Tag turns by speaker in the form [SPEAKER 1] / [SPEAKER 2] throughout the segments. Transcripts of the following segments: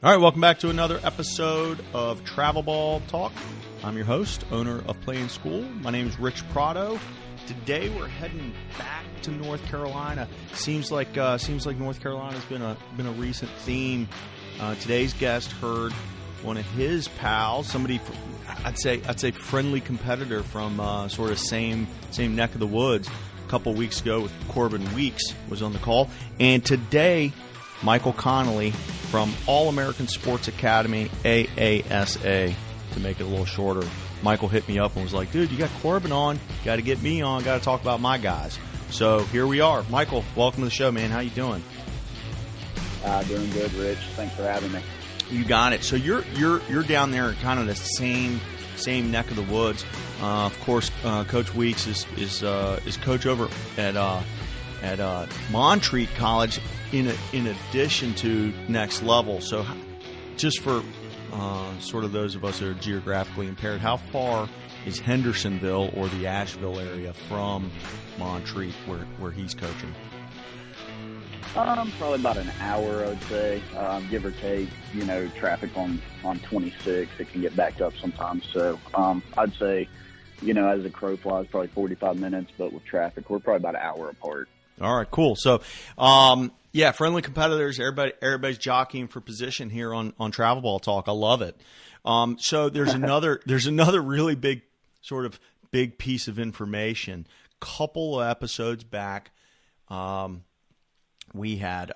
[SPEAKER 1] All right, welcome back to another episode of Travel Ball Talk. I'm your host, owner of Play in School. My name is Rich Prado. Today we're heading back to North Carolina. Seems like North Carolina's been a recent theme. Today's guest heard one of his pals, somebody I'd say friendly competitor from sort of same neck of the woods. A couple weeks ago with Corbin Weeks was on the call, and today Michael Connelly from All-American Sports Academy, AASA, to make it a little shorter. Michael hit me up and was like, dude, you got Corbin on, got to get me on, got to talk about my guys. So here we are. Michael, welcome to the show, man. How you doing?
[SPEAKER 2] Doing good, Rich. Thanks for having me.
[SPEAKER 1] You got it. So you're down there in kind of the same neck of the woods. Of course, Coach Weeks is coach over at Montreat College in addition to Next Level. So just for sort of those of us who are geographically impaired, how far is Hendersonville or the Asheville area from Montreat where he's coaching?
[SPEAKER 2] Probably about an hour, I'd say, give or take. You know, traffic on 26, it can get backed up sometimes. So I'd say, you know, as the crow flies, probably 45 minutes, but with traffic, we're probably about an hour apart.
[SPEAKER 1] All right, cool. So, yeah, friendly competitors. Everybody's jockeying for position here on Travel Ball Talk. I love it. So there's another really big piece of information. Couple of episodes back, we had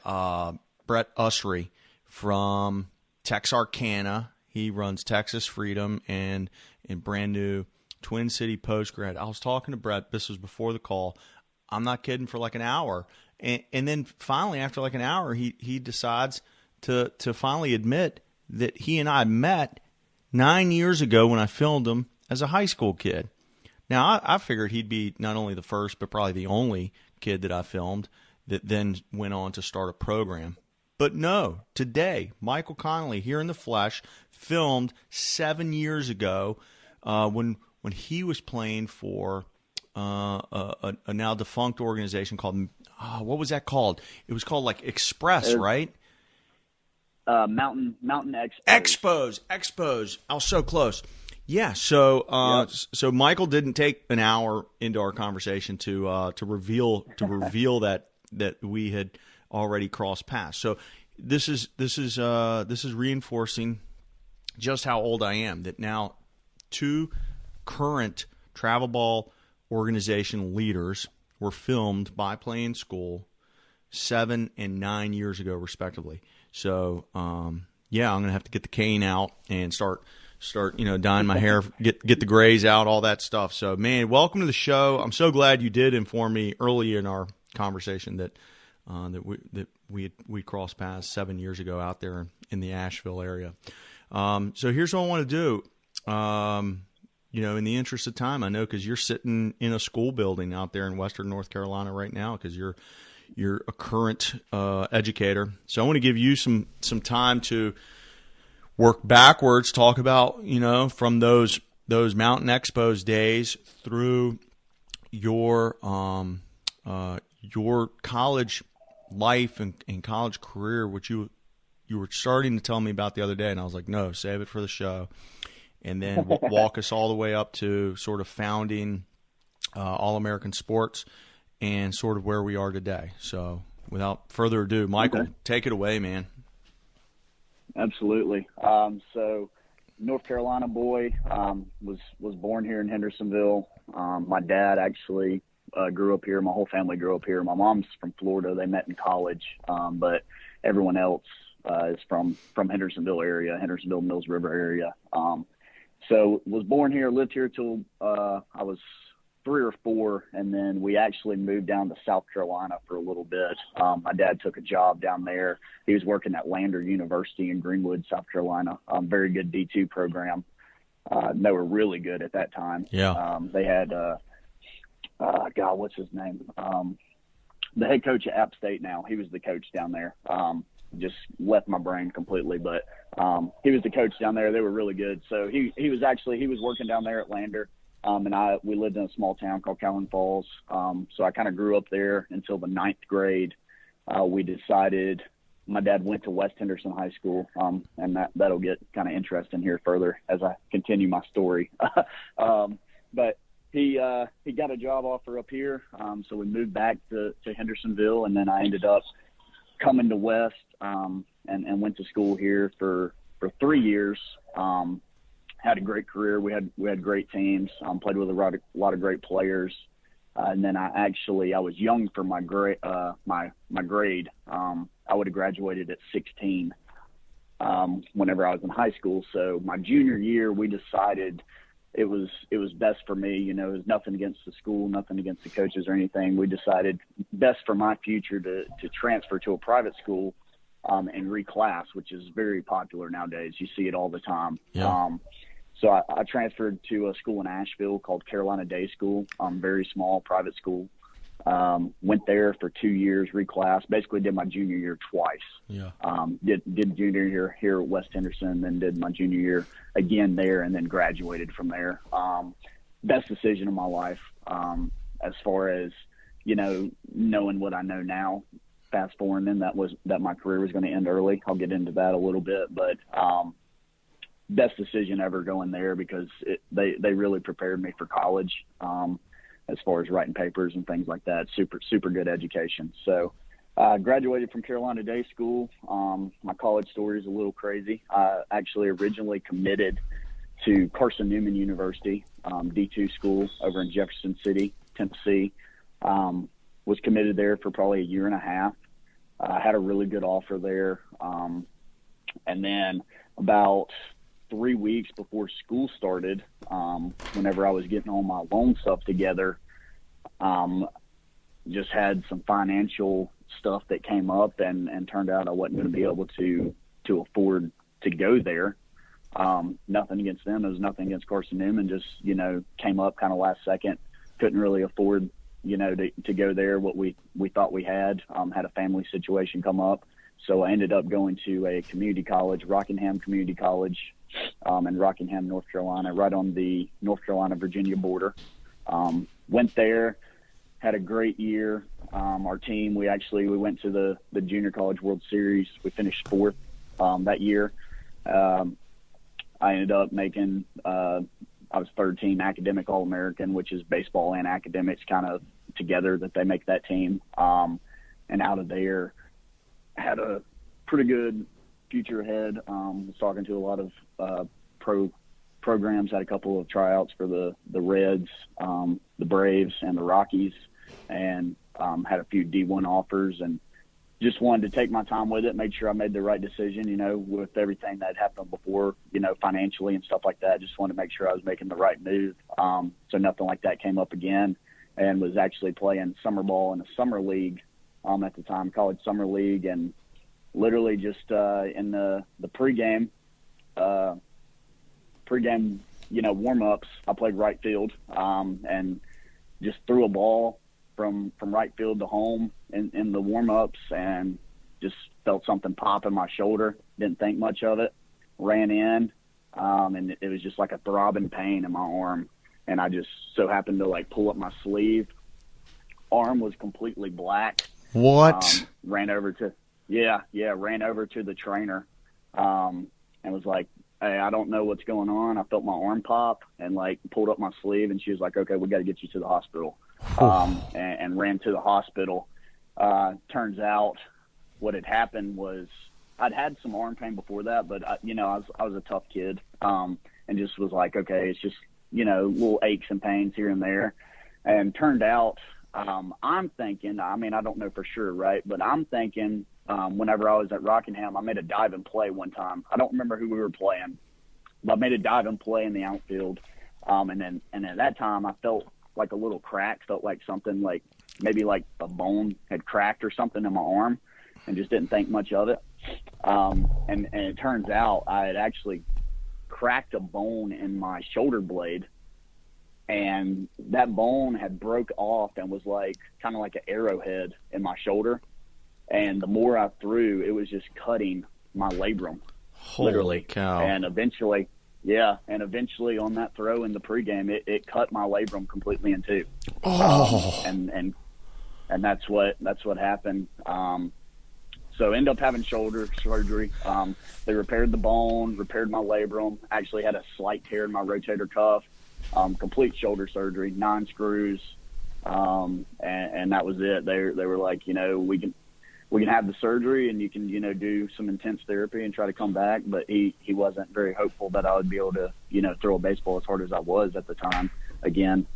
[SPEAKER 1] Brett Usry from Texarkana. He runs Texas Freedom and brand new Twin City Post grad. I was talking to Brett. This was before the call. I'm not kidding, for like an hour. And then finally, after like an hour, he decides to finally admit that he and I met 9 years ago when I filmed him as a high school kid. Now, I figured he'd be not only the first, but probably the only kid that I filmed that then went on to start a program. But no, today, Michael Connelly, here in the flesh, filmed 7 years ago when he was playing for a now defunct organization called, what was that called? It was called like Express, right?
[SPEAKER 2] Mountain Expos.
[SPEAKER 1] Expos. I was so close. Yeah. So,
[SPEAKER 2] Yep.
[SPEAKER 1] So Michael didn't take an hour into our conversation to reveal that we had already crossed paths. So this is reinforcing just how old I am. That now two current Travel Ball organization leaders were filmed by Play in School 7 and 9 years ago, respectively. So, yeah, I'm gonna have to get the cane out and start, dyeing my hair, get the grays out, all that stuff. So, man, welcome to the show. I'm so glad you did inform me early in our conversation that we crossed paths 7 years ago out there in the Asheville area. So here's what I want to do. In the interest of time, I know because you're sitting in a school building out there in Western North Carolina right now because you're a current educator. So I want to give you some time to work backwards, talk about, from those Mountain Expos days through your college life and college career, which you were starting to tell me about the other day, and I was like, no, save it for the show. And then walk us all the way up to sort of founding All-American Sports and sort of where we are today. So without further ado, Michael,
[SPEAKER 2] Okay.
[SPEAKER 1] Take it away, man.
[SPEAKER 2] Absolutely. So North Carolina boy, was born here in Hendersonville. My dad actually grew up here. My whole family grew up here. My mom's from Florida. They met in college, but everyone else is from Hendersonville area, Hendersonville, Mills River area. So was born here, lived here till I was 3 or 4, and then we actually moved down to South Carolina for a little bit. My dad took a job down there. He was working at Lander University in Greenwood, South Carolina. Very good D2 program. They were really good at that time.
[SPEAKER 1] Yeah.
[SPEAKER 2] They had, what's his name? The head coach at App State now. He was the coach down there. Just left my brain completely, but he was the coach down there. They were really good. So he was working down there at Lander, and we lived in a small town called Calhoun Falls. So I kind of grew up there until the 9th grade. We decided my dad went to West Henderson High School, and that'll get kind of interesting here further as I continue my story. But he got a job offer up here, so we moved back to Hendersonville, and then I ended up coming to West and went to school here for 3 years. Had a great career. We had great teams. Played with a lot of great players. And then I was young for my grade. My grade. I would have graduated at 16 whenever I was in high school. So my junior year, we decided it was best for me. It was nothing against the school, nothing against the coaches or anything. We decided best for my future to transfer to a private school and reclass, which is very popular nowadays. You see it all the time.
[SPEAKER 1] Yeah.
[SPEAKER 2] So I transferred to a school in Asheville called Carolina Day School, very small private school. Went there for 2 years, reclassed, basically did my junior year twice.
[SPEAKER 1] Yeah.
[SPEAKER 2] Did junior year here at West Henderson, then did my junior year again there, and then graduated from there. Best decision of my life, as far as, knowing what I know now. Fast forwarding, that my career was going to end early. I'll get into that a little bit, but best decision ever going there because they really prepared me for college. As far as writing papers and things like that. Super good education. So I graduated from Carolina Day School. My college story is a little crazy. I actually originally committed to Carson Newman University, D2 school over in Jefferson City, Tennessee. Was committed there for probably a year and a half. I had a really good offer there. And then about 3 weeks before school started, whenever I was getting all my loan stuff together, just had some financial stuff that came up and turned out I wasn't going to be able to afford to go there. Nothing against them. It was nothing against Carson Newman. Just, came up kind of last second. Couldn't really afford, to go there. What we thought we had a family situation come up. So I ended up going to a community college, Rockingham Community College, in Rockingham, North Carolina, right on the North Carolina-Virginia border. Went there, had a great year. Our team, we went to the Junior College World Series. We finished fourth that year. I ended up making I was third team academic All-American, which is baseball and academics kind of together that they make that team. And out of there, had a pretty good future ahead. Was talking to a lot of programs, had a couple of tryouts for the Reds, the Braves, and the Rockies, and had a few D1 offers, and just wanted to take my time with it, make sure I made the right decision, with everything that happened before, financially and stuff like that. Just wanted to make sure I was making the right move. So nothing like that came up again, and was actually playing summer ball in a summer league at the time, college summer league, and literally just in the pregame, warm-ups, I played right field, and just threw a ball from right field to home in the warm-ups, and just felt something pop in my shoulder. Didn't think much of it. Ran in, and it was just like a throbbing pain in my arm, and I just so happened to pull up my sleeve. Arm was completely black.
[SPEAKER 1] What?
[SPEAKER 2] Ran over to the trainer, and was like, "Hey, I don't know what's going on." I felt my arm pop and pulled up my sleeve, and she was like, "Okay, we got to get you to the hospital." And ran to the hospital. Turns out what had happened was I'd had some arm pain before that, but I was a tough kid, and just was like, okay, it's just, little aches and pains here and there. And turned out, I'm thinking, I don't know for sure, right? But I'm thinking, whenever I was at Rockingham, I made a dive and play one time. I don't remember who we were playing, but I made a dive and play in the outfield. And at that time I felt like a little crack, felt like something maybe a bone had cracked or something in my arm, and just didn't think much of it. And it turns out I had actually cracked a bone in my shoulder blade, and that bone had broke off and was kind of like an arrowhead in my shoulder. And the more I threw, it was just cutting my labrum.
[SPEAKER 1] Holy
[SPEAKER 2] literally.
[SPEAKER 1] Cow.
[SPEAKER 2] And eventually on that throw in the pregame, it cut my labrum completely in two. And that's what happened. So end up having shoulder surgery. They repaired the bone, repaired my labrum, actually had a slight tear in my rotator cuff, complete shoulder surgery, 9 screws. And that was it. They were like, we can have the surgery and you can, do some intense therapy and try to come back. But he wasn't very hopeful that I would be able to, throw a baseball as hard as I was at the time again.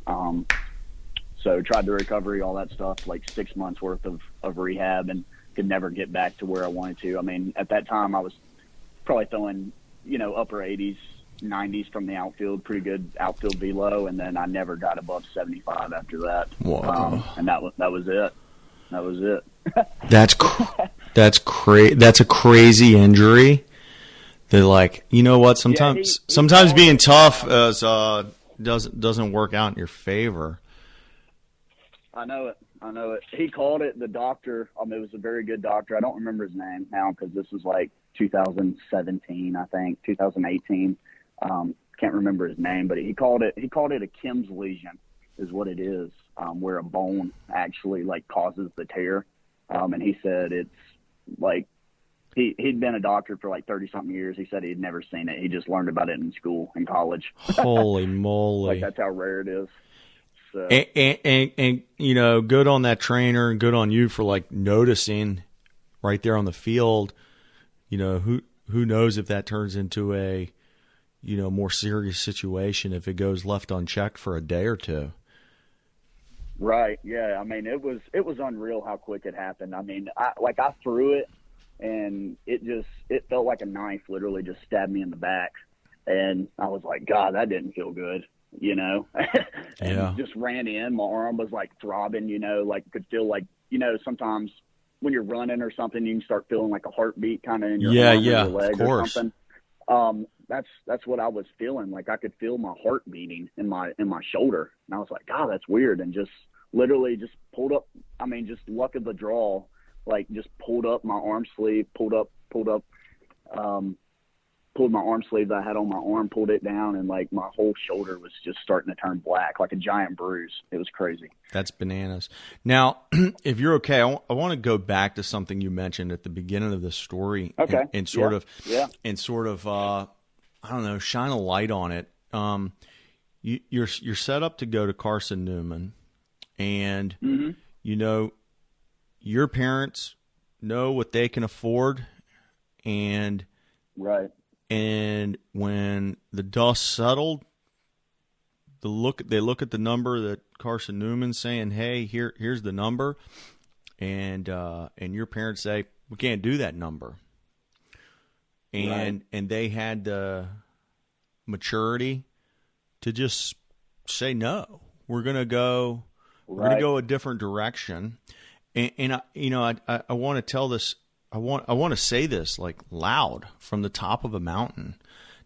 [SPEAKER 2] So tried the recovery, all that stuff, like 6 months worth of rehab, and could never get back to where I wanted to. I mean, at that time I was probably throwing, upper 80s, 90s from the outfield, pretty good outfield velo, and then I never got above 75 after that.
[SPEAKER 1] Wow.
[SPEAKER 2] And that was it. That was it.
[SPEAKER 1] That's a crazy injury. They're like, you know what? Sometimes being tough doesn't work out in your favor.
[SPEAKER 2] I know it. He called it, the doctor. It was a very good doctor. I don't remember his name now because this was like 2017, I think, 2018. Can't remember his name, but he called it a Kim's lesion is what it is, where a bone actually like causes the tear. And he said it's like he'd been a doctor for like 30 something years. He said he'd never seen it. He just learned about it in school, in college.
[SPEAKER 1] Holy moly.
[SPEAKER 2] Like that's how rare it is. So.
[SPEAKER 1] And good on that trainer and good on you for like noticing right there on the field. Who knows if that turns into a more serious situation if it goes left unchecked for a day or two.
[SPEAKER 2] Right. Yeah. I mean, it was unreal how quick it happened. I mean, I threw it and it felt like a knife literally just stabbed me in the back, and I was like, God, that didn't feel good. And just ran in. My arm was like throbbing, like could feel like, sometimes when you're running or something, you can start feeling like a heartbeat kind of in your arm or your leg or something. That's what I was feeling. Like I could feel my heart beating in my shoulder. And I was like, God, that's weird. And just literally just pulled up. I mean, just luck of the draw, like just pulled up my arm sleeve, pulled my arm sleeve that I had on my arm, pulled it down, and like my whole shoulder was just starting to turn black, like a giant bruise. It was crazy. That's
[SPEAKER 1] bananas. Now, if you're okay, I want to go back to something you mentioned at the beginning of the story,
[SPEAKER 2] okay,
[SPEAKER 1] and sort of, I don't know, shine a light on it. You're set up to go to Carson Newman, and your parents know what they can afford, and
[SPEAKER 2] right.
[SPEAKER 1] And when the dust settled, they look at the number that Carson Newman's saying, "Hey, here's the number," and your parents say, "We can't do that number," and they had the maturity to just say, "No, we're gonna go a different direction," and I want to tell this. I want to say this like loud from the top of a mountain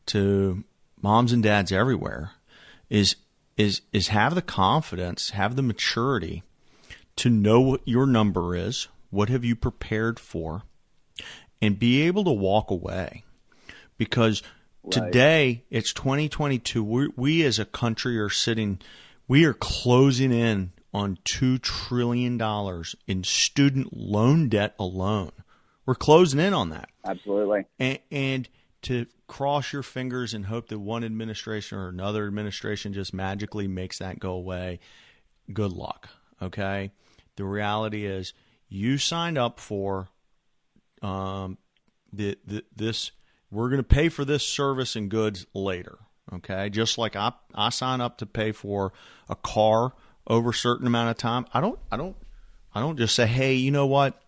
[SPEAKER 1] to moms and dads everywhere is have the confidence, have the maturity to know what your number is, what have you prepared for, and be able to walk away. Because today it's 2022. We as a country we are closing in on $2 trillion in student loan debt alone. We're closing in on that.
[SPEAKER 2] Absolutely.
[SPEAKER 1] And to cross your fingers and hope that one administration or another administration just magically makes that go away, good luck, okay? The reality is you signed up for this. We're going to pay for this service and goods later, okay? Just like I sign up to pay for a car over a certain amount of time. I don't just say, hey, you know what?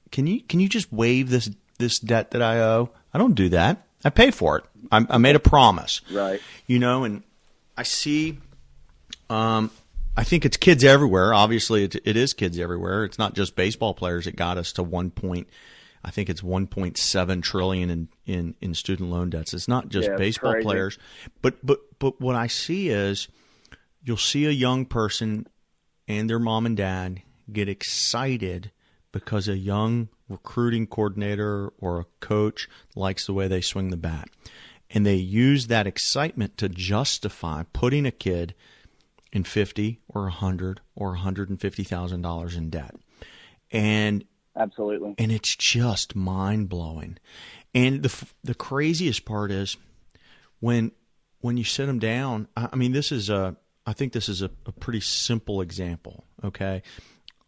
[SPEAKER 1] Can you just waive this debt that I owe? I don't do that. I pay for it. I made a promise.
[SPEAKER 2] Right.
[SPEAKER 1] And I see, I think it's kids everywhere. Obviously, it is kids everywhere. It's not just baseball players that got us to I think it's 1.7 trillion in student loan debts. It's not just baseball players. But what I see is you'll see a young person and their mom and dad get excited because a young recruiting coordinator or a coach likes the way they swing the bat. And they use that excitement to justify putting a kid in $50 or $100 or $150,000 in debt. And
[SPEAKER 2] Absolutely.
[SPEAKER 1] And it's just mind-blowing. And the craziest part is when you sit them down, I mean, I think this is a pretty simple example, okay?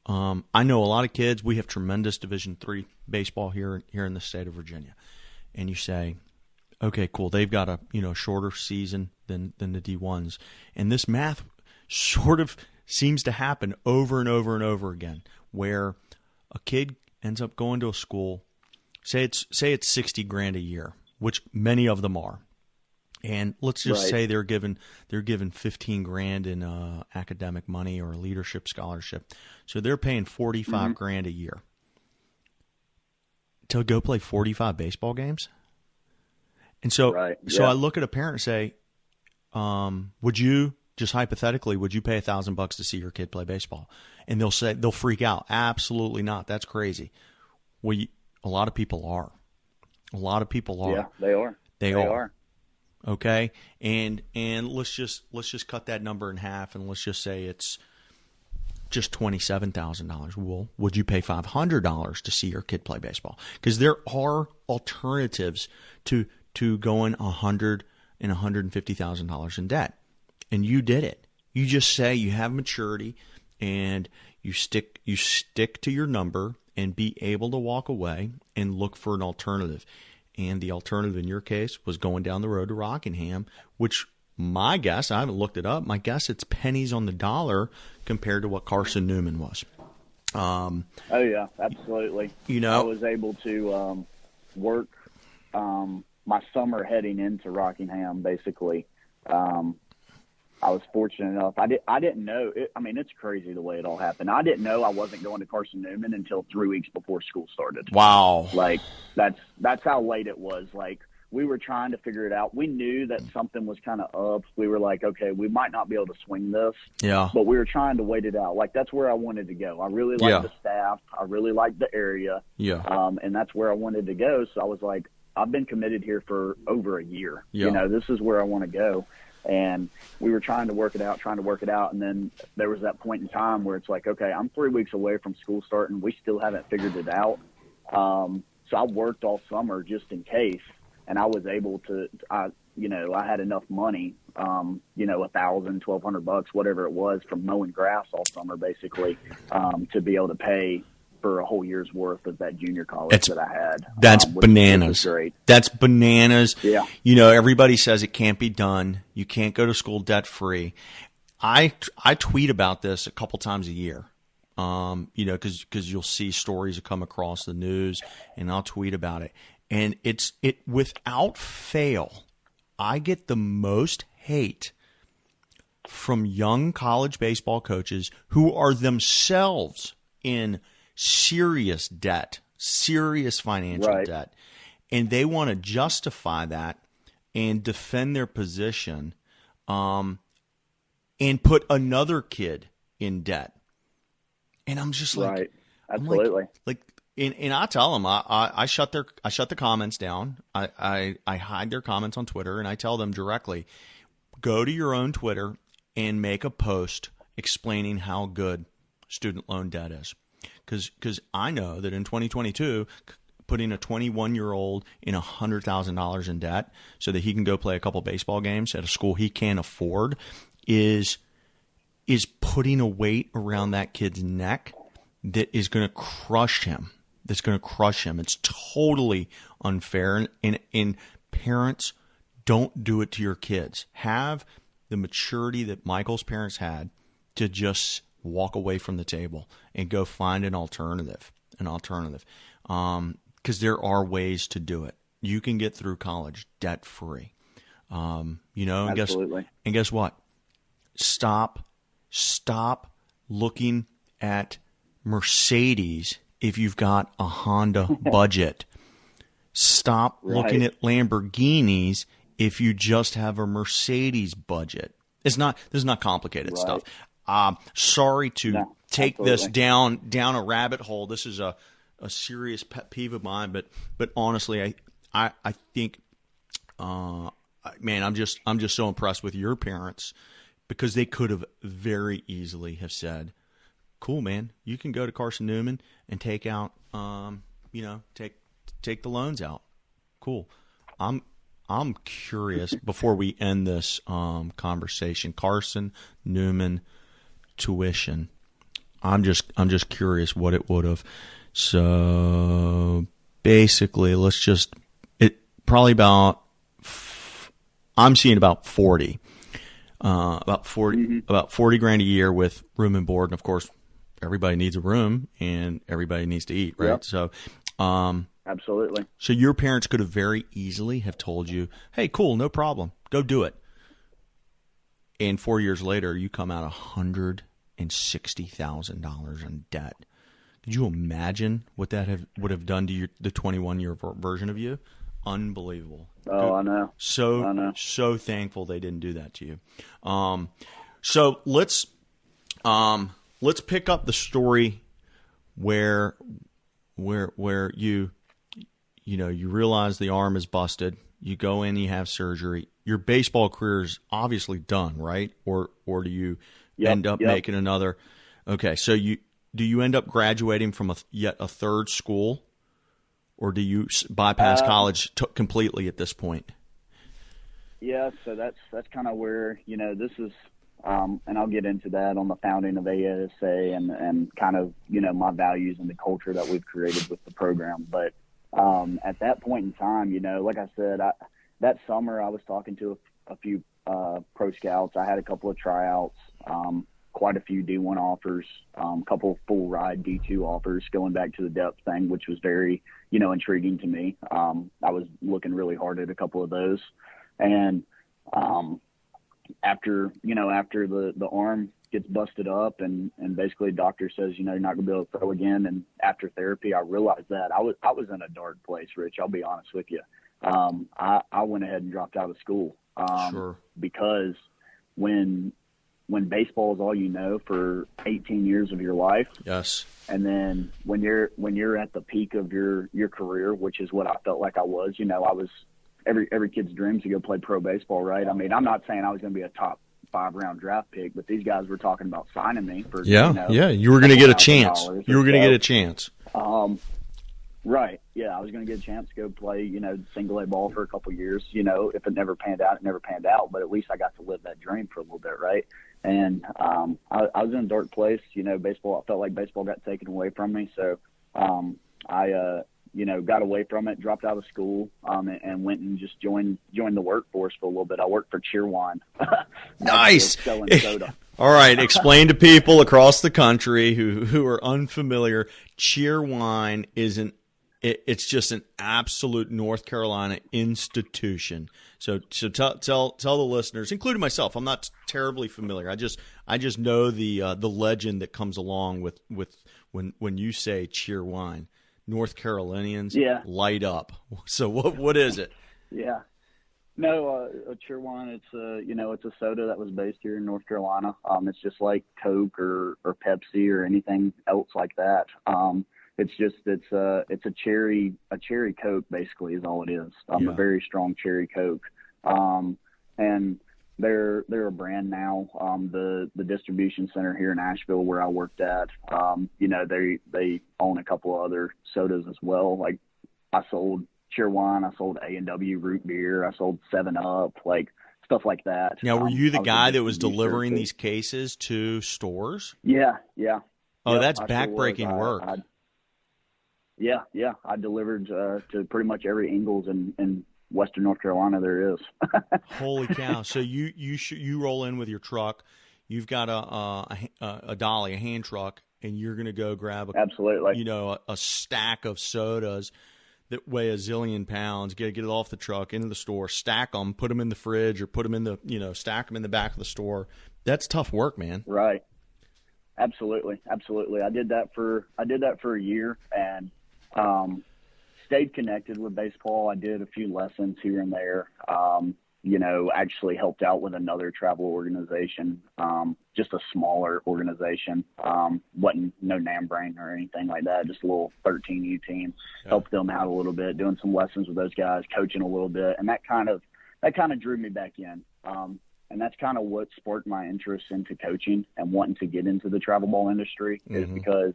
[SPEAKER 1] I know a lot of kids. We have tremendous Division III baseball here in the state of Virginia. And you say, okay, cool, they've got a shorter season than the D1s. And this math sort of seems to happen over and over and over again, where a kid ends up going to a school, say it's $60,000 a year, which many of them are. And let's just say they're given $15,000 in academic money or a leadership scholarship, so they're paying $45,000 a year to go play 45 baseball games. And so, I look at a parent and say, "Would you just hypothetically would you pay $1,000 to see your kid play baseball?" And they'll freak out. Absolutely not. That's crazy. Well, a lot of people are. A lot of people are.
[SPEAKER 2] Yeah, they are.
[SPEAKER 1] They are. Okay, and let's just cut that number in half, and let's just say it's just $27,000. Well, would you pay $500 to see your kid play baseball? Because there are alternatives to going $100,000 and $150,000 in debt, and you did it. You just say you have maturity, and you stick to your number, and be able to walk away and look for an alternative. And the alternative in your case was going down the road to Rockingham, which my guess, I haven't looked it up, my guess it's pennies on the dollar compared to what Carson Newman was.
[SPEAKER 2] Oh, yeah, absolutely. I was able to work my summer heading into Rockingham, basically. I was fortunate enough. I didn't know. It's crazy the way it all happened. I didn't know I wasn't going to Carson Newman until 3 weeks before school started.
[SPEAKER 1] Wow.
[SPEAKER 2] Like, that's how late it was. Like, we were trying to figure it out. We knew that something was kind of up. We were like, okay, we might not be able to swing this.
[SPEAKER 1] Yeah.
[SPEAKER 2] But we were trying to wait it out. Like, that's where I wanted to go. I really liked the staff. I really liked the area.
[SPEAKER 1] Yeah.
[SPEAKER 2] And that's where I wanted to go. So I was like, I've been committed here for over a year.
[SPEAKER 1] Yeah.
[SPEAKER 2] This is where I want to go. And we were trying to work it out. And then there was that point in time where it's like, okay, I'm 3 weeks away from school starting. We still haven't figured it out. So I worked all summer just in case. And I was able to, I had enough money, $1,000, $1,200, whatever it was, from mowing grass all summer, basically, to be able to pay for a whole year's worth of that junior college that I had.
[SPEAKER 1] That's bananas.
[SPEAKER 2] Great.
[SPEAKER 1] That's bananas.
[SPEAKER 2] Yeah.
[SPEAKER 1] Everybody says it can't be done. You can't go to school debt free. I tweet about this a couple times a year. Because you'll see stories that come across the news, and I'll tweet about it. And it without fail, I get the most hate from young college baseball coaches who are themselves in serious debt, serious financial debt, and they want to justify that and defend their position, and put another kid in debt. And I'm just like,
[SPEAKER 2] absolutely.
[SPEAKER 1] And I tell them, I shut the comments down. I hide their comments on Twitter, and I tell them directly, go to your own Twitter and make a post explaining how good student loan debt is. Because I know that in 2022, putting a 21-year-old in $100,000 in debt so that he can go play a couple baseball games at a school he can't afford is putting a weight around that kid's neck that is going to crush him. That's going to crush him. It's totally unfair. And parents, don't do it to your kids. Have the maturity that Michael's parents had to just walk away from the table and go find an alternative. Because there are ways to do it. You can get through college debt free. And
[SPEAKER 2] Absolutely.
[SPEAKER 1] Guess what? Stop looking at Mercedes if you've got a Honda budget. Stop looking at Lamborghinis if you just have a Mercedes budget. This is not complicated stuff. Sorry to take this down a rabbit hole. This is a serious pet peeve of mine, but honestly, I think, man, I'm just so impressed with your parents, because they could have very easily have said, cool, man. You can go to Carson Newman and take out, take the loans out. Cool. I'm curious before we end this conversation. Carson Newman tuition. I'm just curious what it would have. So basically, I'm seeing about 40. About 40 grand a year with room and board, and of course, everybody needs a room and everybody needs to eat, right? Yep. So,
[SPEAKER 2] absolutely.
[SPEAKER 1] So your parents could have very easily have told you, "Hey, cool, no problem, go do it." And 4 years later, you come out $160,000 in debt. Could you imagine what that would have done to the 21-year version of you? Unbelievable.
[SPEAKER 2] Oh, I know.
[SPEAKER 1] So thankful they didn't do that to you. So let's pick up the story where you realize the arm is busted. You go in, you have surgery. Your baseball career is obviously done, right? Or do you end up making another? Okay, so do you end up graduating from yet a third school? Or do you bypass college completely at this point?
[SPEAKER 2] Yeah, so that's kind of where, this is, and I'll get into that on the founding of AASA and kind of, my values and the culture that we've created with the program. But at that point in time, like I said, that summer I was talking to a few pro scouts. I had a couple of tryouts, quite a few D1 offers, a couple of full ride D2 offers, going back to the depth thing, which was very, intriguing to me. I was looking really hard at a couple of those. And after the arm gets busted up and basically doctor says, you're not going to be able to throw again. And after therapy, I realized that I was in a dark place, Rich. I'll be honest with you. I went ahead and dropped out of school because when baseball is all you know for 18 years of your life.
[SPEAKER 1] Yes.
[SPEAKER 2] And then when you're at the peak of your career, which is what I felt like I was, I was every kid's dream to go play pro baseball, right? I mean, I'm not saying I was going to be a top 5 round draft pick, but these guys were talking about signing me for
[SPEAKER 1] you were going to get a chance. You were going to get a chance.
[SPEAKER 2] Right. Yeah, I was going to get a chance to go play, single A ball for a couple of years. If it never panned out, it never panned out. But at least I got to live that dream for a little bit, right? And I was in a dark place. Baseball. I felt like baseball got taken away from me. So I got away from it, dropped out of school, and went and just joined the workforce for a little bit. I worked for Cheerwine.
[SPEAKER 1] Nice.
[SPEAKER 2] Selling soda.
[SPEAKER 1] All right, explain to people across the country who are unfamiliar. Cheerwine it's just an absolute North Carolina institution. So tell the listeners, including myself, I'm not terribly familiar. I just know the legend that comes along with when you say Cheerwine. North Carolinians light up. So what is it?
[SPEAKER 2] Yeah. No, Cheerwine, it's a soda that was based here in North Carolina. It's just like Coke or Pepsi or anything else like that. It's a cherry Coke basically is all it is. A very strong cherry Coke. And they're a brand now. The distribution center here in Asheville where I worked at, they own a couple of other sodas as well. Like I sold Cheerwine, I sold A&W root beer, I sold 7-Up, like stuff like that.
[SPEAKER 1] Now, were you the guy that was delivering these cases to stores?
[SPEAKER 2] Yeah.
[SPEAKER 1] Oh, that's backbreaking work.
[SPEAKER 2] I delivered to pretty much every Ingalls in Western North Carolina there is.
[SPEAKER 1] Holy cow! So you roll in with your truck. You've got a dolly, a hand truck, and you're going to go grab a stack of sodas that weigh a zillion pounds. Get it off the truck into the store, stack them, put them in the fridge, or put them in the stack them in the back of the store. That's tough work, man.
[SPEAKER 2] Right. Absolutely. I did that for a year and stayed connected with baseball. I did a few lessons here and there. Actually helped out with another travel organization, just a smaller organization. Wasn't no name brand or anything like that. Just a little 13U team. Yeah. Helped them out a little bit, doing some lessons with those guys, coaching a little bit, and that kind of drew me back in. And that's kind of what sparked my interest into coaching and wanting to get into the travel ball industry, is because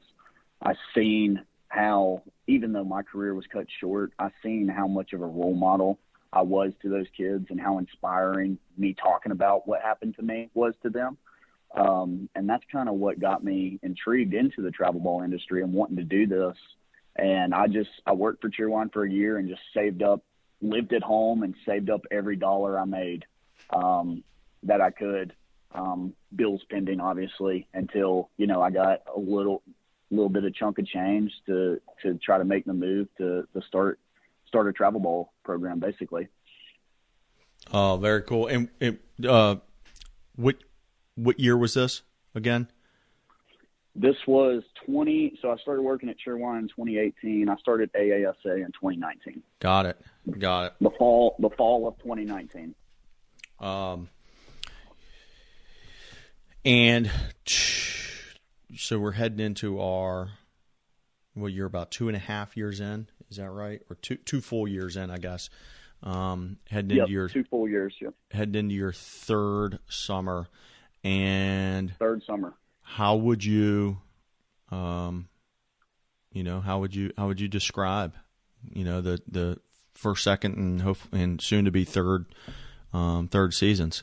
[SPEAKER 2] I seen how, even though my career was cut short, I seen how much of a role model I was to those kids and how inspiring me talking about what happened to me was to them. And that's kind of what got me intrigued into the travel ball industry and wanting to do this. And I worked for Cheerwine for a year and just saved up, lived at home and saved up every dollar I made that I could, bills pending, obviously, until, I got a little bit of chunk of change to try to make the move to start a travel ball program, basically.
[SPEAKER 1] Oh, very cool. And what year was this again?
[SPEAKER 2] This was so I started working at Cheerwine in 2018. I started AASA in 2019.
[SPEAKER 1] Got it.
[SPEAKER 2] The fall of 2019.
[SPEAKER 1] And so we're heading into you're about 2.5 years in, is that right? Or two full years in, I guess. Heading into your
[SPEAKER 2] 2 full years, yeah.
[SPEAKER 1] Heading into your third summer. And
[SPEAKER 2] third summer.
[SPEAKER 1] How would you how would you describe, the first, second, and soon to be third seasons?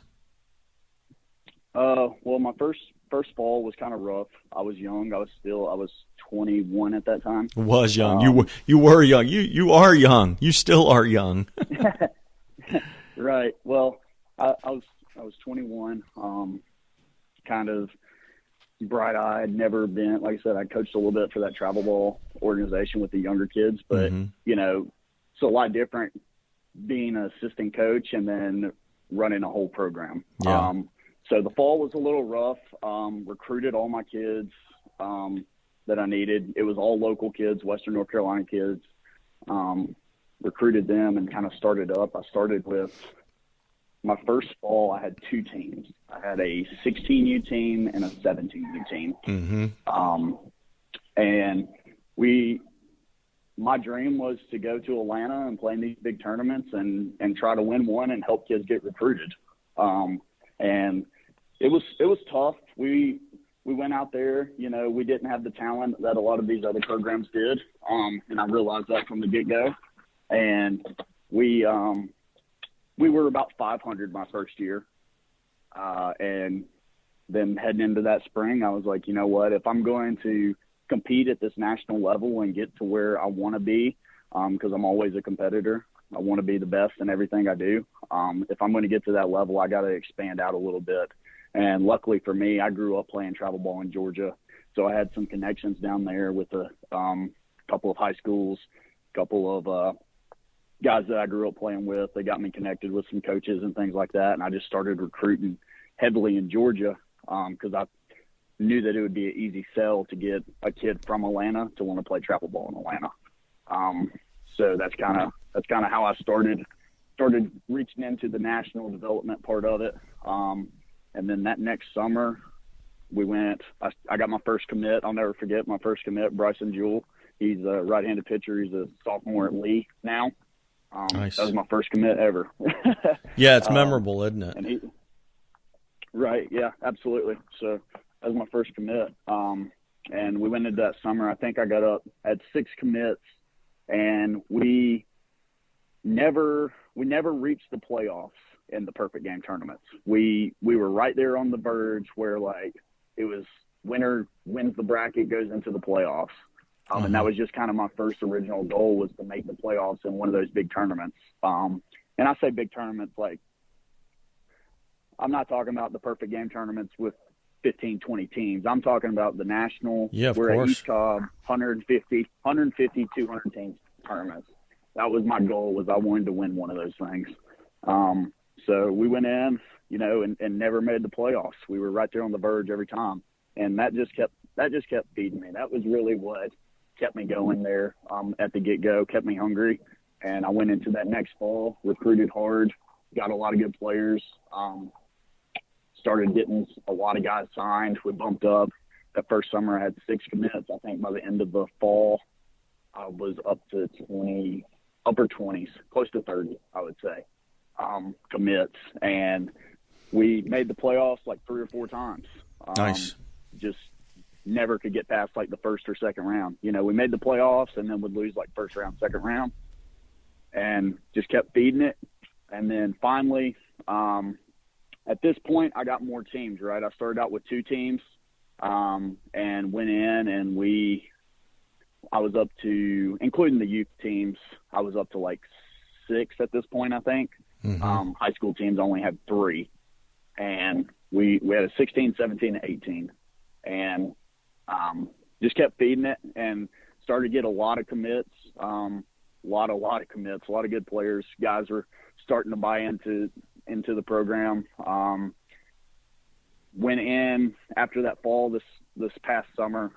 [SPEAKER 2] Well, my first fall was kind of rough. I was young. I was 21 at that time.
[SPEAKER 1] Was young. You were young. You are young. You still are young.
[SPEAKER 2] Right. Well, I was 21. Kind of bright-eyed. Never been, like I said, I coached a little bit for that travel ball organization with the younger kids, but it's a lot different being an assistant coach and then running a whole program.
[SPEAKER 1] Yeah.
[SPEAKER 2] So the fall was a little rough. Recruited all my kids that I needed. It was all local kids, Western North Carolina kids. Recruited them and kind of started up. I started with my first fall. I had 2 teams. I had a 16U team and a 17U team. And my dream was to go to Atlanta and play in these big tournaments and try to win one and help kids get recruited. And it was tough. We went out there, we didn't have the talent that a lot of these other programs did. And I realized that from the get-go. And we were about 500 my first year. And then heading into that spring, I was like, you know what, if I'm going to compete at this national level and get to where I want to be, because I'm always a competitor, I want to be the best in everything I do. If I'm going to get to that level, I got to expand out a little bit. And luckily for me, I grew up playing travel ball in Georgia. So I had some connections down there with a couple of high schools, a couple of guys that I grew up playing with. They got me connected with some coaches and things like that. And I just started recruiting heavily in Georgia because I knew that it would be an easy sell to get a kid from Atlanta to want to play travel ball in Atlanta. So that's kind of how I started reaching into the national development part of it. And then that next summer I got my first commit. I'll never forget my first commit, Bryson Jewell. He's a right-handed pitcher. He's a sophomore at Lee now.
[SPEAKER 1] Nice.
[SPEAKER 2] That was my first commit ever.
[SPEAKER 1] Yeah, it's memorable, isn't it?
[SPEAKER 2] Right. Yeah, absolutely. So that was my first commit. And we went into that summer. I think I had 6 commits, and we never reached the playoffs in the perfect game tournaments. We were right there on the verge where it was winner wins the bracket, goes into the playoffs. And that was just kind of my first original goal, was to make the playoffs in one of those big tournaments. And I say big tournaments, I'm not talking about the perfect game tournaments with 15, 20 teams. I'm talking about the national.
[SPEAKER 1] Yeah, of
[SPEAKER 2] we're
[SPEAKER 1] course.
[SPEAKER 2] At East Cobb, 150, 200 teams tournaments. That was my goal, was I wanted to win one of those things. So we went in, and never made the playoffs. We were right there on the verge every time. And that just kept feeding me. That was really what kept me going there at the get-go, kept me hungry. And I went into that next fall, recruited hard, got a lot of good players, started getting a lot of guys signed. We bumped up. That first summer I had 6 commits. I think by the end of the fall, I was up to upper 20s, close to 30, I would say, commits. And we made the playoffs like 3 or 4 times.
[SPEAKER 1] Nice.
[SPEAKER 2] Just never could get past like the first or second round. You know, we made the playoffs and then would lose like first round, second round, and just kept feeding it. And then finally, at this point, I got more teams, right? I started out with 2 teams, and went in, and I was up to, including the youth teams, I was up to like 6 at this point, I think.
[SPEAKER 1] Mm-hmm.
[SPEAKER 2] High school teams only had 3. And we had a 16, 17, and 18. And just kept feeding it and started to get a lot of commits, a lot of commits, a lot of good players. Guys were starting to buy into the program. Went in after that fall this past summer.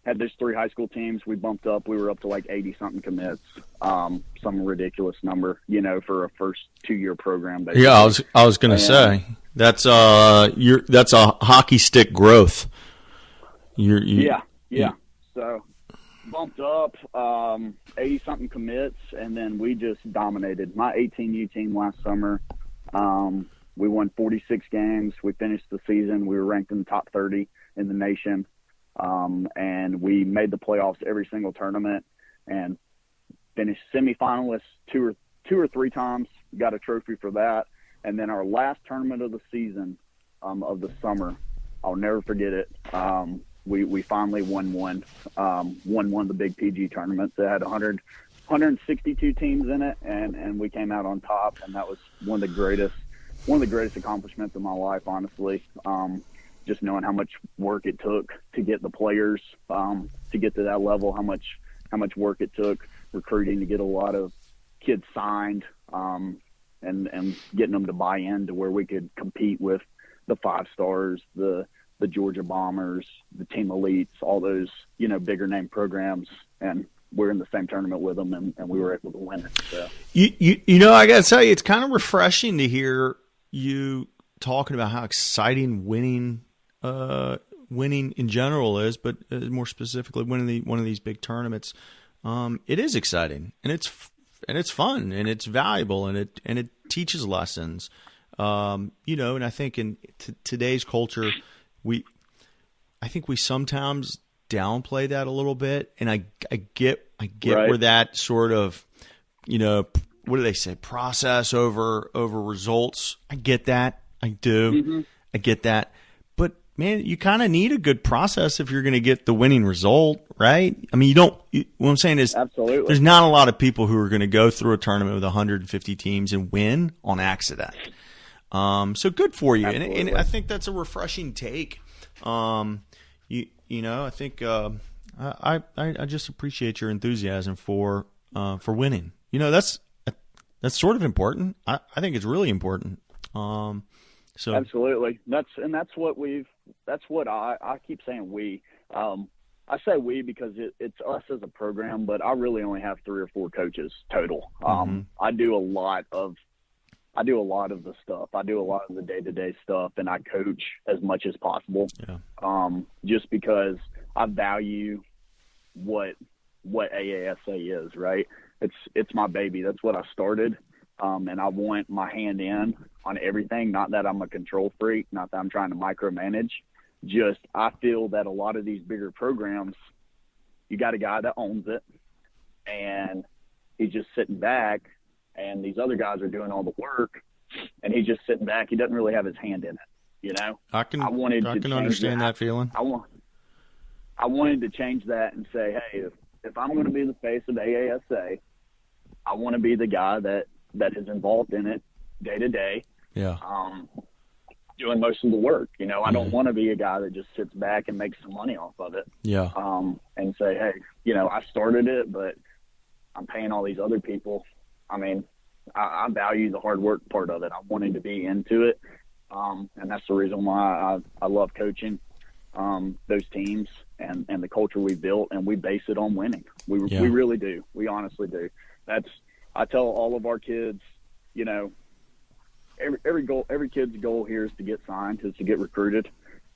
[SPEAKER 2] Had those 3 high school teams. We bumped up. We were up to like 80-something commits, some ridiculous number, you know, for a first 2-year program. Basically.
[SPEAKER 1] Yeah, I was going to say that's a hockey stick growth.
[SPEAKER 2] Yeah. So bumped up 80-something commits, and then we just dominated. My 18U team last summer, we won 46 games. We finished the season. We were ranked in the top 30 in the nation. And we made the playoffs every single tournament and finished semifinalists 2 or 3 times, got a trophy for that. And then our last tournament of the season, of the summer, I'll never forget it. We finally won one of the big PG tournaments that had 162 teams in it. And we came out on top, and that was one of the greatest accomplishments of my life, honestly. Just knowing how much work it took to get the players to get to that level, how much work it took recruiting to get a lot of kids signed, and getting them to buy in to where we could compete with the 5 stars, the Georgia Bombers, the Team Elites, all those, you know, bigger name programs. And we're in the same tournament with them, and we were able to win it. So.
[SPEAKER 1] You know, I got to tell you, it's kind of refreshing to hear you talking about how exciting winning in general is, but more specifically winning one of these big tournaments. It is exciting, and it's fun, and it's valuable, and it teaches lessons. You know, and I think in today's culture, I think we sometimes downplay that a little bit, and I get
[SPEAKER 2] right.
[SPEAKER 1] where that sort of, you know, what do they say, process over results. I get that. I do. Mm-hmm. I get that. But man, you kind of need a good process if you're going to get the winning result, right? I mean, what I'm saying is,
[SPEAKER 2] absolutely,
[SPEAKER 1] there's not a lot of people who are going to go through a tournament with 150 teams and win on accident. So good for you. And I think that's a refreshing take. You know, I think, I just appreciate your enthusiasm for winning. You know, that's sort of important. I think it's really important. So
[SPEAKER 2] absolutely. That's what I keep saying we. I say we because it's us as a program, but I really only have 3 or 4 coaches total.
[SPEAKER 1] Mm-hmm.
[SPEAKER 2] I do a lot of the stuff. I do a lot of the day-to-day stuff, and I coach as much as possible.
[SPEAKER 1] Yeah.
[SPEAKER 2] Just because I value what AASA is, right? It's my baby. That's what I started. And I want my hand in on everything. Not that I'm a control freak, not that I'm trying to micromanage. Just I feel that a lot of these bigger programs, you got a guy that owns it, and he's just sitting back, and these other guys are doing all the work, and he's just sitting back. He doesn't really have his hand in it, you know?
[SPEAKER 1] I can understand that feeling.
[SPEAKER 2] I wanted to change that and say, hey, if I'm going to be the face of AASA, I want to be the guy that is involved in it day to day.
[SPEAKER 1] Yeah.
[SPEAKER 2] Doing most of the work. You know, I don't want to be a guy that just sits back and makes some money off of it.
[SPEAKER 1] Yeah.
[SPEAKER 2] And say, hey, you know, I started it, but I'm paying all these other people. I mean, I value the hard work part of it. I wanted to be into it. And that's the reason why I love coaching those teams and the culture we built, and we base it on winning. We really do. We honestly do. I tell all of our kids, you know, every kid's goal here is to get signed, is to get recruited.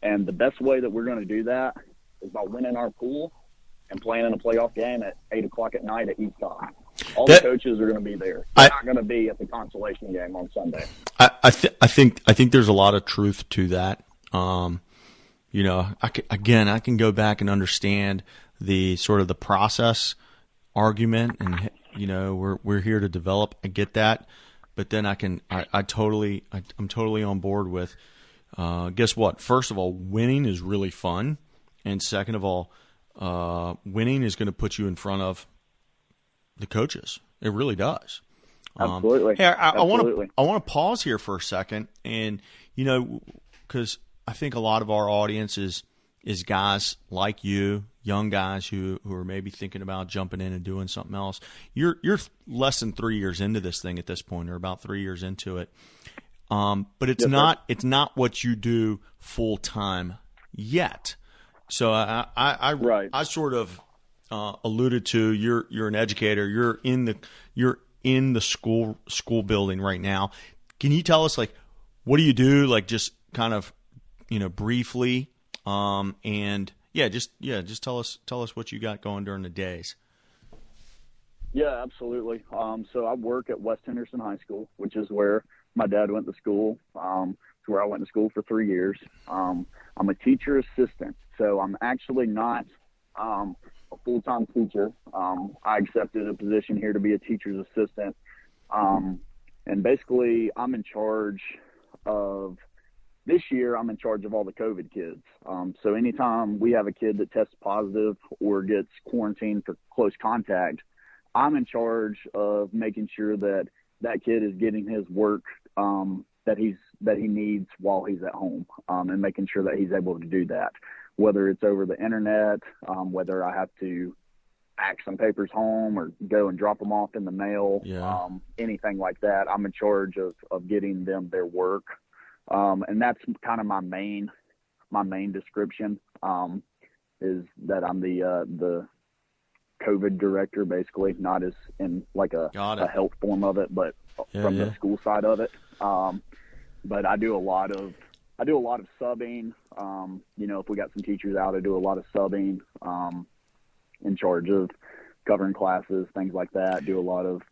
[SPEAKER 2] And the best way that we're going to do that is by winning our pool and playing in a playoff game at 8:00 at night at East High. All the coaches are going to be there. They're not going to be at the consolation game on Sunday.
[SPEAKER 1] I think there's a lot of truth to that. You know, I can go back and understand the sort of the process argument, and you know, we're here to develop. I get that, but then I'm totally on board with. Guess what? First of all, winning is really fun, and second of all, winning is going to put you in front of the coaches. It really does.
[SPEAKER 2] Absolutely.
[SPEAKER 1] Hey, I want to pause here for a second, and you know, because I think a lot of our audience is guys like you, young guys who are maybe thinking about jumping in and doing something else. You're less than 3 years into this thing at this point, or about 3 years into it. But it's not what you do full time yet. So I sort of alluded to you're an educator. You're in the school building right now. Can you tell us, like, what do you do? Like, just kind of, you know, briefly, and just tell us what you got going during the days.
[SPEAKER 2] Yeah, absolutely. So I work at West Henderson High School, which is where my dad went to school. It's where I went to school for 3 years. I'm a teacher assistant, so I'm actually not a full-time teacher. I accepted a position here to be a teacher's assistant, and basically I'm in charge of. This year, I'm in charge of all the COVID kids. So anytime we have a kid that tests positive or gets quarantined for close contact, I'm in charge of making sure that that kid is getting his work that he needs while he's at home, and making sure that he's able to do that, whether it's over the internet, whether I have to fax some papers home or go and drop them off in the mail, anything like that. I'm in charge of getting them their work. And that's kind of my main description, is that I'm the COVID director, basically, not as in like a health form of it, but from the school side of it. But I do a lot of subbing. You know, if we got some teachers out, I do a lot of subbing, in charge of covering classes, things like that. Do a lot of,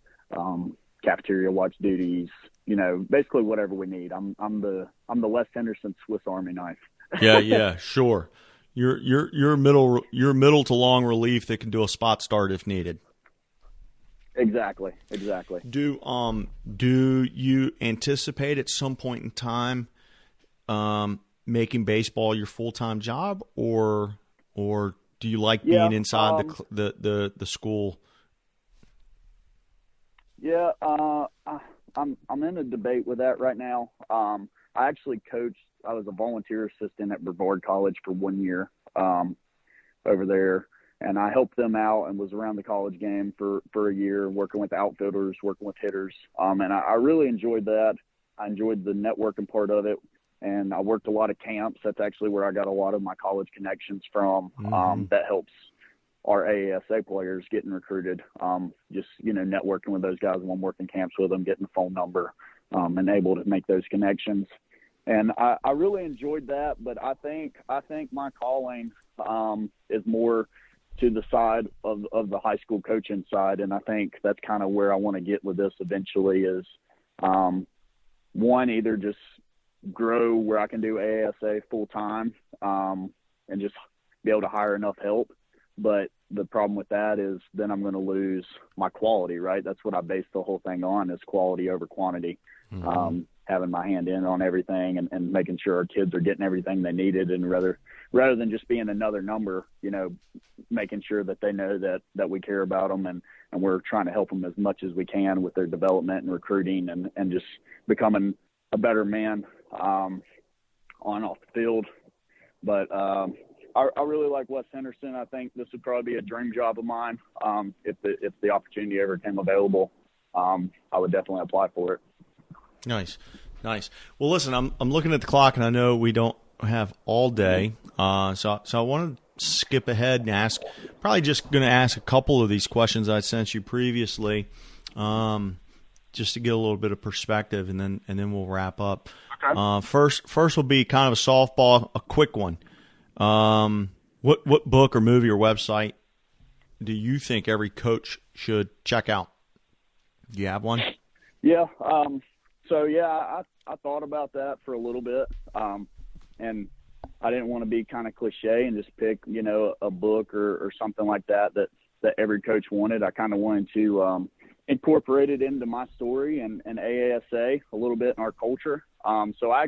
[SPEAKER 2] cafeteria watch duties, you know, basically whatever we need. I'm the West Henderson Swiss Army knife.
[SPEAKER 1] Yeah, sure. You're middle to long relief that can do a spot start if needed.
[SPEAKER 2] Exactly.
[SPEAKER 1] Do you anticipate at some point in time making baseball your full-time job, or do you like being inside the school?
[SPEAKER 2] Yeah, I'm in a debate with that right now. I actually coached. I was a volunteer assistant at Brevard College for 1 year over there, and I helped them out and was around the college game for a year, working with outfielders, working with hitters, and I really enjoyed that. I enjoyed the networking part of it, and I worked a lot of camps. That's actually where I got a lot of my college connections from. That helps our AASA players getting recruited, just, you know, networking with those guys when I'm working camps with them, getting the phone number, and able to make those connections. And I really enjoyed that, but I think my calling is more to the side of the high school coaching side, and I think that's kind of where I want to get with this eventually is, one, either just grow where I can do AASA full-time, and just be able to hire enough help. But the problem with that is then I'm going to lose my quality, right? That's what I base the whole thing on, is quality over quantity. Having my hand in on everything and making sure our kids are getting everything they needed, and rather than just being another number, you know, making sure that they know that we care about them and we're trying to help them as much as we can with their development and recruiting and just becoming a better man on and off the field. But I really like West Henderson. I think this would probably be a dream job of mine. If the opportunity ever came available, I would definitely apply for it.
[SPEAKER 1] Nice. Well, listen, I'm looking at the clock, and I know we don't have all day, so I want to skip ahead and ask. Probably just going to ask a couple of these questions I sent you previously, just to get a little bit of perspective, and then we'll wrap up. Okay. First will be kind of a softball, a quick one. What book or movie or website do you think every coach should check out? Do you have one?
[SPEAKER 2] Yeah. So yeah, I thought about that for a little bit, and I didn't want to be kind of cliche and just pick, a book or something like that every coach wanted. I kind of wanted to incorporate it into my story and AASA a little bit in our culture. So I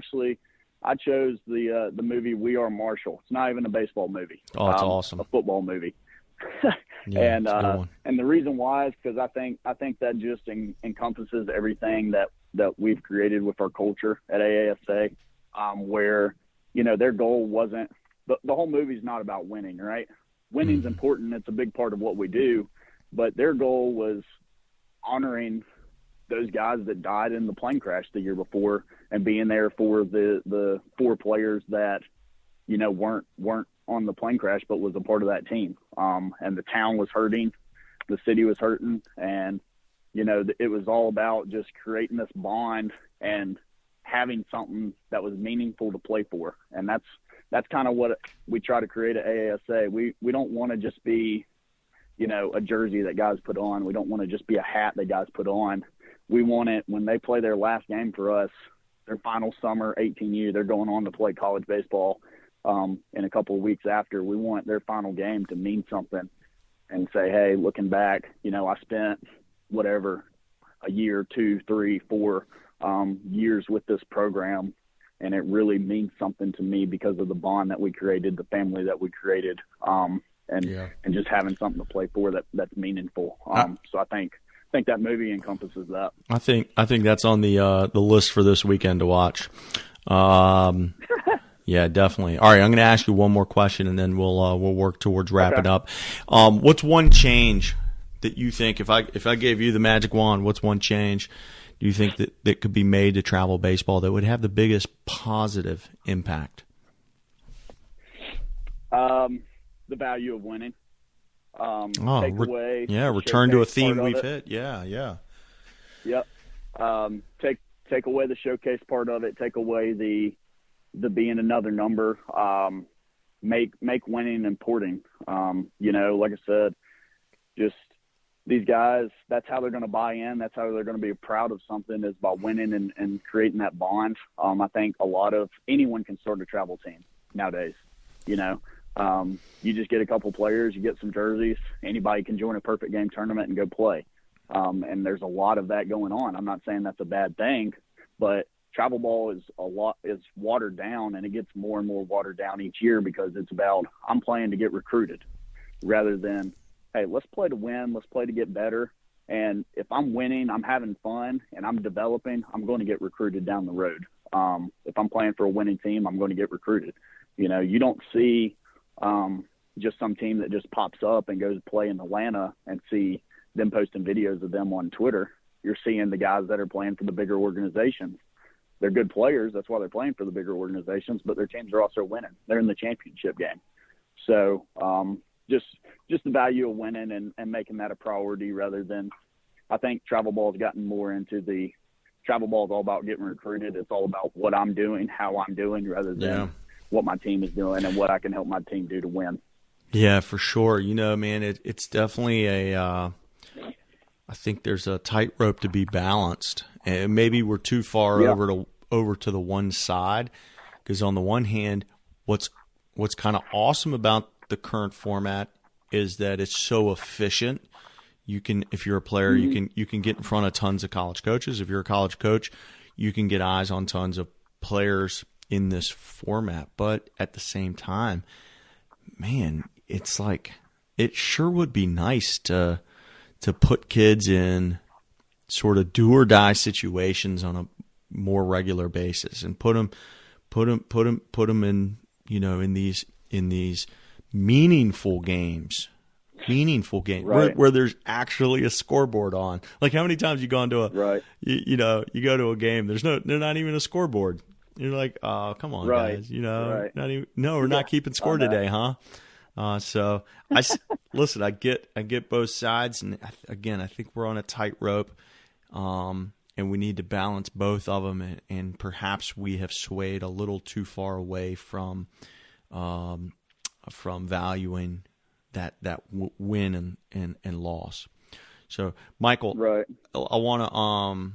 [SPEAKER 2] chose the movie We Are Marshall. It's not even a baseball movie.
[SPEAKER 1] Oh, it's awesome.
[SPEAKER 2] A football movie.
[SPEAKER 1] Yeah, it's a good one.
[SPEAKER 2] And the reason why is because I think that just encompasses everything that we've created with our culture at AASA, where their goal wasn't the whole movie's not about winning, right? Winning's important; it's a big part of what we do, but their goal was honoring those guys that died in the plane crash the year before and being there for the 4 players that weren't on the plane crash, but was a part of that team. And the town was hurting, the city was hurting. And, it was all about just creating this bond and having something that was meaningful to play for. And that's kind of what we try to create at AASA. We don't want to just be, a jersey that guys put on. We don't want to just be a hat that guys put on. We want it when they play their last game for us, their final summer, 18U, they're going on to play college baseball. In a couple of weeks after, we want their final game to mean something and say, hey, looking back, I spent whatever, a year, 2, 3, 4 years with this program, and it really means something to me because of the bond that we created, the family that we created, and just having something to play for that's meaningful. So I think that movie encompasses that. I think
[SPEAKER 1] that's on the list for this weekend to watch. Yeah, definitely. All right, I'm going to ask you one more question, and then we'll work towards wrapping up. What's one change that you think, if I gave you the magic wand, what's one change do you think that could be made to travel baseball that would have the biggest positive impact?
[SPEAKER 2] The value of winning. Take away.
[SPEAKER 1] Yeah, return to a theme we've hit. Yeah.
[SPEAKER 2] Yep. Take away the showcase part of it. Take away the being another number. Make winning important. Like I said, just these guys, that's how they're going to buy in. That's how they're going to be proud of something, is by winning and creating that bond. I think anyone can start a travel team nowadays. You just get a couple players, you get some jerseys, anybody can join a perfect game tournament and go play. And there's a lot of that going on. I'm not saying that's a bad thing, but travel ball is watered down, and it gets more and more watered down each year because it's about, I'm playing to get recruited rather than, hey, let's play to win, let's play to get better. And if I'm winning, I'm having fun and I'm developing, I'm going to get recruited down the road. If I'm playing for a winning team, I'm going to get recruited. You don't see just some team that just pops up and goes play in Atlanta and see them posting videos of them on Twitter. You're seeing the guys that are playing for the bigger organizations. They're good players. That's why they're playing for the bigger organizations, but their teams are also winning. They're in the championship game. So just the value of winning and making that a priority rather than, I think travel ball has gotten more into the travel ball is all about getting recruited. It's all about what I'm doing, how I'm doing, rather than what my team is doing and what I can help my team do to win.
[SPEAKER 1] Yeah, for sure. Man, it's definitely I think there's a tightrope to be balanced, and maybe we're too far over to the one side, because on the one hand, what's kind of awesome about the current format is that it's so efficient. You can, if you're a player, you can get in front of tons of college coaches. If you're a college coach, you can get eyes on tons of players in this format. But at the same time, man, it's like, it sure would be nice to put kids in sort of do or die situations on a more regular basis, and put them in, in these meaningful games, right, where there's actually a scoreboard on. Like, how many times you gone to you go to a game, there's not even a scoreboard. You're like, oh, come on, guys, not even, we're not keeping score today, huh? So listen, I get both sides, and again, I think we're on a tightrope, and we need to balance both of them, and perhaps we have swayed a little too far away from valuing that win and loss. So, Michael,
[SPEAKER 2] Right.
[SPEAKER 1] I want to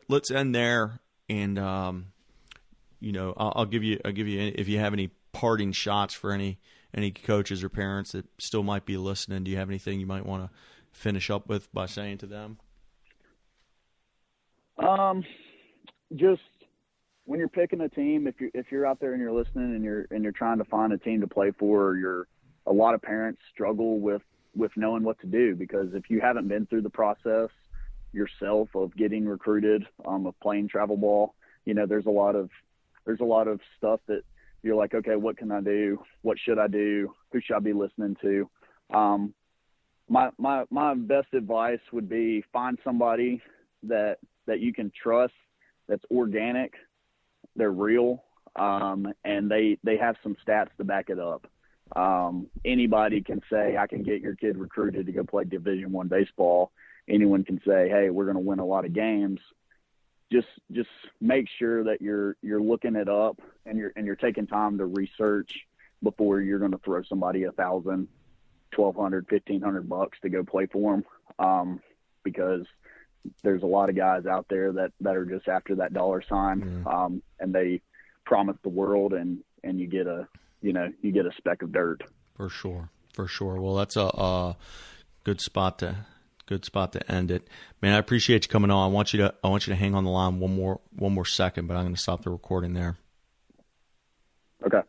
[SPEAKER 1] let's end there, and I'll give you if you have any parting shots for any coaches or parents that still might be listening. Do you have anything you might want to finish up with by saying to them?
[SPEAKER 2] Just when you're picking a team, if you're out there and you're listening and you're trying to find a team to play for, a lot of parents struggle with knowing what to do, because if you haven't been through the process yourself of getting recruited, of playing travel ball, there's a lot of stuff that you're like, okay, what can I do? What should I do? Who should I be listening to? My best advice would be find somebody that you can trust, that's organic, they're real, and they have some stats to back it up. Anybody can say, I can get your kid recruited to go play Division I baseball. Anyone can say, hey, we're going to win a lot of games. Just make sure that you're looking it up and you're taking time to research before you're going to throw somebody $1,000, $1,200, $1,500 to go play for them. Because there's a lot of guys out there that are just after that dollar sign, and they promise the world, and you get a speck of dirt. For sure.
[SPEAKER 1] Well, that's a good spot to end it, man. I appreciate you coming on. I want you to hang on the line one more second, but I'm going to stop the recording there.
[SPEAKER 2] Okay.